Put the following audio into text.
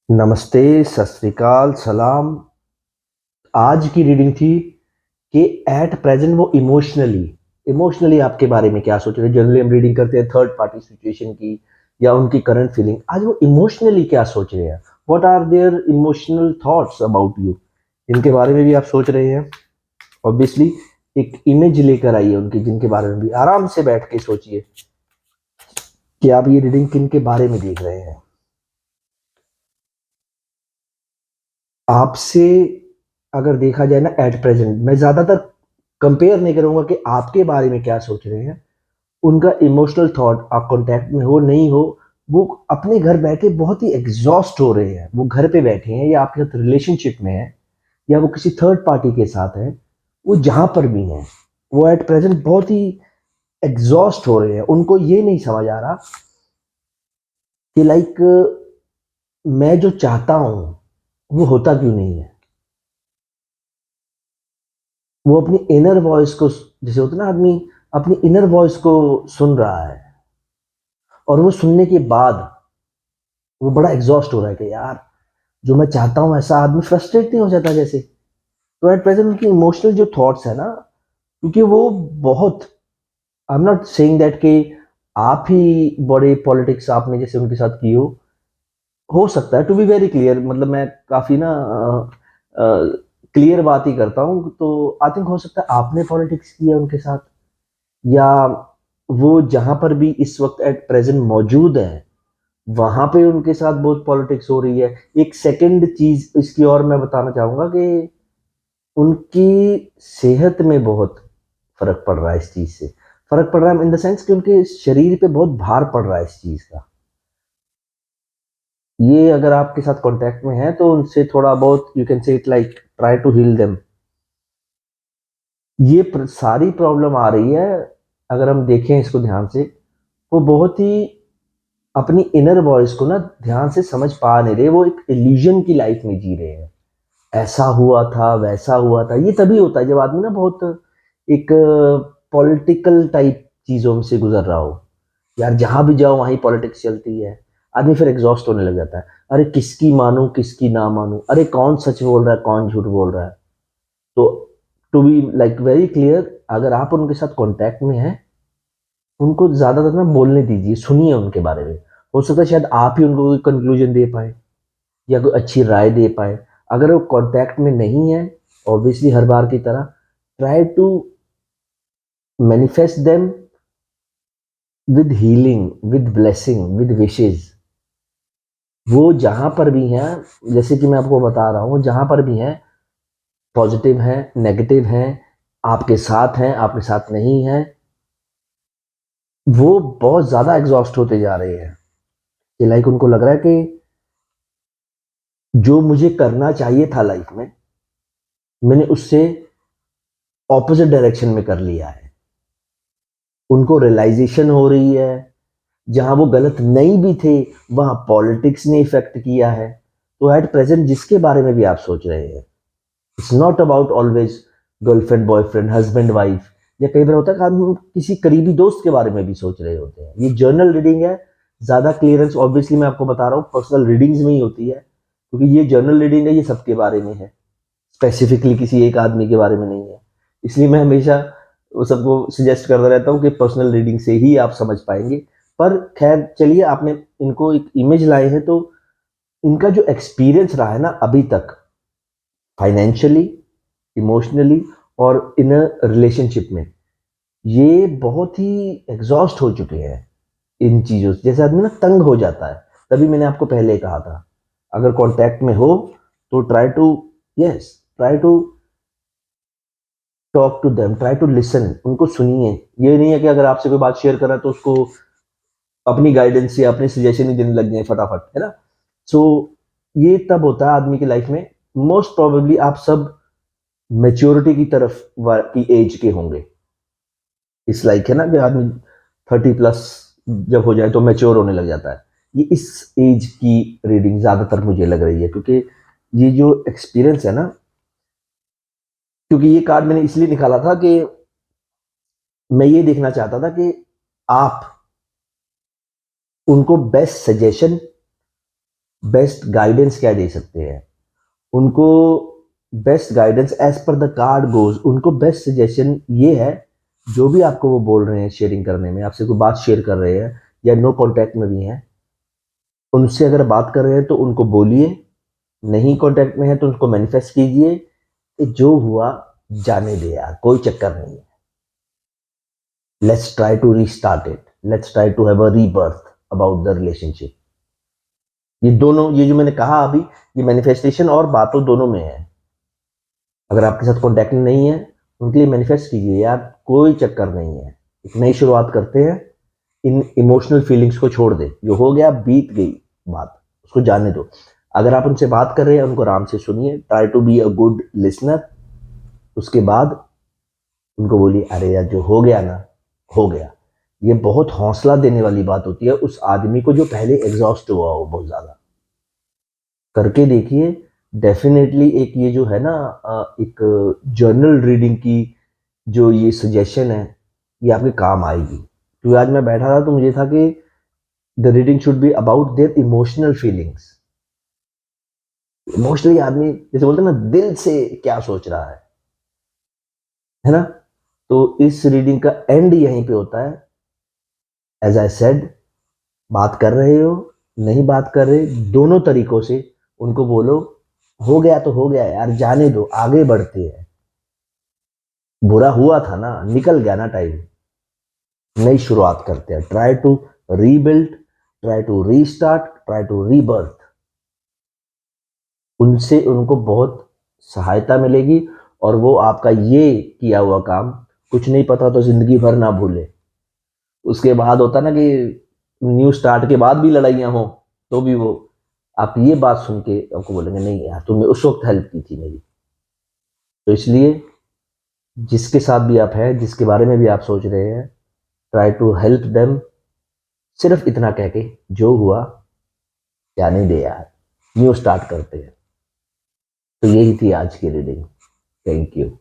नमस्ते, सत श्री अकाल, सलाम। आज की रीडिंग थी कि एट प्रेजेंट वो इमोशनली आपके बारे में क्या सोच रहे हैं। जनरली हम रीडिंग करते हैं थर्ड पार्टी सिचुएशन की या उनकी करंट फीलिंग। आज वो इमोशनली क्या सोच रहे हैं, what are their emotional thoughts about you, इनके बारे में भी आप सोच रहे हैं। ऑब्वियसली एक इमेज लेकर आइए उनकी, जिनके बारे में भी आराम से बैठ के सोचिए कि आप ये रीडिंग किन के बारे में देख रहे हैं। आपसे अगर देखा जाए ना, एट प्रेजेंट मैं ज्यादातर कंपेयर नहीं करूंगा कि आपके बारे में क्या सोच रहे हैं। उनका इमोशनल थॉट, आप कांटेक्ट में हो नहीं हो, वो अपने घर बैठे बहुत ही एग्जॉस्ट हो रहे हैं। वो घर पे बैठे हैं या आपके साथ रिलेशनशिप में है या वो किसी थर्ड पार्टी के साथ है, वो जहां पर भी हैं वो एट प्रेजेंट बहुत ही एग्जॉस्ट हो रहे हैं। उनको ये नहीं समझ आ रहा कि लाइक मैं जो चाहता हूं वो होता क्यों नहीं है। वो अपनी इनर वॉइस को, जैसे होता है ना आदमी अपनी इनर वॉइस को सुन रहा है, और वो सुनने के बाद वो बड़ा एग्जॉस्ट हो रहा है कि यार जो मैं चाहता हूँ ऐसा आदमी फ्रस्ट्रेट नहीं हो जाता जैसे। तो एट प्रेजेंट उनकी इमोशनल जो थॉट्स है ना, क्योंकि वो बहुत, I am not saying that कि आप ही बड़े पॉलिटिक्स आपने जैसे उनके साथ की हो सकता है। टू बी वेरी क्लियर, मतलब मैं काफी ना क्लियर बात ही करता हूँ, तो आई थिंक हो सकता है आपने पॉलिटिक्स किया उनके साथ, या वो जहां पर भी इस वक्त एट प्रेजेंट मौजूद है वहां पे उनके साथ बहुत पॉलिटिक्स हो रही है। एक सेकंड चीज इसकी और मैं बताना चाहूंगा कि उनकी सेहत में बहुत फर्क पड़ रहा है। इस चीज से फर्क पड़ रहा है इन द सेंस कि उनके शरीर पे बहुत भार पड़ रहा है इस चीज का। ये अगर आपके साथ कांटेक्ट में है तो उनसे थोड़ा बहुत, you can say it like try to heal them. ये सारी प्रॉब्लम आ रही है, अगर हम देखें इसको ध्यान से, वो बहुत ही अपनी इनर वॉइस को ना ध्यान से समझ पा नहीं रहे। वो एक इल्यूजन की लाइफ में जी रहे हैं। ऐसा हुआ था, वैसा हुआ था। ये तभी होता है जब आदमी ना बहुत एक पॉलिटिकल टाइप चीजों से गुजर रहा हो। यार जहां भी जाओ वहीं पॉलिटिक्स चलती है। आदमी फिर एग्जॉस्ट होने लग जाता है। अरे किसकी मानूं किसकी ना मानूं, अरे कौन सच बोल रहा है कौन झूठ बोल रहा है। तो to be like very clear, अगर आप उनके साथ कांटेक्ट में हैं, उनको ज्यादातर ना बोलने दीजिए, सुनिए उनके बारे में। हो सकता है शायद आप ही उनको कोई कंक्लूजन दे पाए या कोई अच्छी राय दे पाए। अगर वो कांटेक्ट में नहीं है, ऑब्वियसली हर बार की तरह try to manifest them with healing, with blessing, with wishes. वो जहां पर भी हैं, जैसे कि मैं आपको बता रहा हूँ, जहां पर भी हैं, पॉजिटिव हैं, नेगेटिव हैं, आपके साथ हैं, आपके साथ नहीं हैं, वो बहुत ज्यादा एग्जॉस्ट होते जा रहे हैं। कि लाइक उनको लग रहा है कि जो मुझे करना चाहिए था लाइफ में, मैंने उससे ऑपोजिट डायरेक्शन में कर लिया है। उनको रियलाइजेशन हो रही है जहां वो गलत नहीं भी थे, वहां पॉलिटिक्स ने इफेक्ट किया है। तो एट प्रेजेंट जिसके बारे में भी आप सोच रहे हैं, it's not about always girlfriend boyfriend husband wife, या कई बार होता है कि हम किसी करीबी दोस्त के बारे में भी सोच रहे होते हैं। ये जर्नल रीडिंग है। ज्यादा क्लियरेंस ऑब्वियसली मैं आपको बता रहा हूँ पर्सनल रीडिंग्स में ही होती है, क्योंकि ये जर्नल रीडिंग है, ये सबके बारे में है, स्पेसिफिकली किसी एक आदमी के बारे में नहीं है। इसलिए मैं हमेशा वो सबको सजेस्ट करता रहता हूँ कि पर्सनल रीडिंग से ही आप समझ पाएंगे। पर खैर चलिए, आपने इनको एक इमेज लाए हैं, तो इनका जो एक्सपीरियंस रहा है ना अभी तक, फाइनेंशियली, इमोशनली और इन रिलेशनशिप में, ये बहुत ही एग्जॉस्ट हो चुके हैं इन चीजों से। जैसे आदमी ना तंग हो जाता है। तभी मैंने आपको पहले कहा था, अगर कांटेक्ट में हो तो try to, yes, try to talk to them, try to listen, उनको सुनिए। ये नहीं है कि अगर आपसे कोई बात शेयर कर रहा है तो उसको अपनी गाइडेंस या अपने सजेशन ही देने लग जाए फटाफट, है ना। सो ये तब होता है आदमी की लाइफ में, मोस्ट प्रोबेबली आप सब मेच्योरिटी की तरफ की एज के होंगे। इस लाइक है ना कि आदमी 30+ जब हो जाए तो मेच्योर होने लग जाता है। ये इस एज की रीडिंग ज्यादातर मुझे लग रही है, क्योंकि ये जो एक्सपीरियंस है ना, क्योंकि ये कार्ड मैंने इसलिए निकाला था कि मैं ये देखना चाहता था कि आप उनको बेस्ट सजेशन बेस्ट गाइडेंस क्या दे सकते हैं उनको। Best guidance as per the card goes, उनको बेस्ट सजेशन ये है, जो भी आपको वो बोल रहे हैं शेयरिंग करने में, आपसे कोई बात शेयर कर रहे हैं या नो कांटेक्ट में भी हैं, उनसे अगर बात कर रहे हैं तो उनको बोलिए, नहीं कांटेक्ट में है तो उनको मैनिफेस्ट कीजिए कि जो हुआ जाने दे यार, कोई चक्कर नहीं है, let's try to restart it, let's try to have a rebirth about the relationship. ये दोनों, ये जो मैंने कहा अभी, ये मैनिफेस्टेशन और बातों दोनों में है। अगर आपके साथ कॉन्टैक्ट नहीं है, उनके लिए मैनिफेस्ट कीजिए यार, कोई चक्कर नहीं है, एक नई शुरुआत करते हैं, इन इमोशनल फीलिंग्स को छोड़ दे, जो हो गया बीत गई बात, उसको जाने दो। अगर आप उनसे बात कर रहे हैं, उनको आराम से सुनिए, try to be a good listener. उसके बाद उनको बोलिए अरे यार जो हो गया ना, हो गया। ये बहुत हौसला देने वाली बात होती है उस आदमी को जो पहले एग्जॉस्ट हुआ हो बहुत ज़्यादा। करके देखिए, डेफिनेटली एक ये जो है ना, एक जर्नल रीडिंग की जो ये सजेशन है, ये आपके काम आएगी। क्योंकि आज मैं बैठा था तो मुझे था कि the reading should be about their emotional feelings. Emotionally आदमी जैसे बोलते हैं ना, दिल से क्या सोच रहा है ना। तो इस रीडिंग का एंड यहीं पे होता है। एज आई सेड, बात कर रहे हो, नहीं बात कर रहे, दोनों तरीकों से उनको बोलो, हो गया तो हो गया यार, जाने दो, आगे बढ़ते हैं। बुरा हुआ था ना, निकल गया ना टाइम, नई शुरुआत करते हैं। Try to rebuild, try to restart, try to rebirth. उनसे उनको बहुत सहायता मिलेगी, और वो आपका ये किया हुआ काम, कुछ नहीं पता तो जिंदगी भर ना भूले। उसके बाद होता ना कि न्यू स्टार्ट के बाद भी लड़ाइयाँ हो, तो भी वो आप ये बात सुन के आपको बोलेंगे नहीं यार तुमने उस वक्त हेल्प की थी मेरी। तो इसलिए जिसके साथ भी आप हैं, जिसके बारे में भी आप सोच रहे हैं, ट्राई टू हेल्प देम, सिर्फ इतना कह के जो हुआ जाने दे यार, न्यू स्टार्ट करते हैं। तो यही थी आज की रीडिंग। Thank you.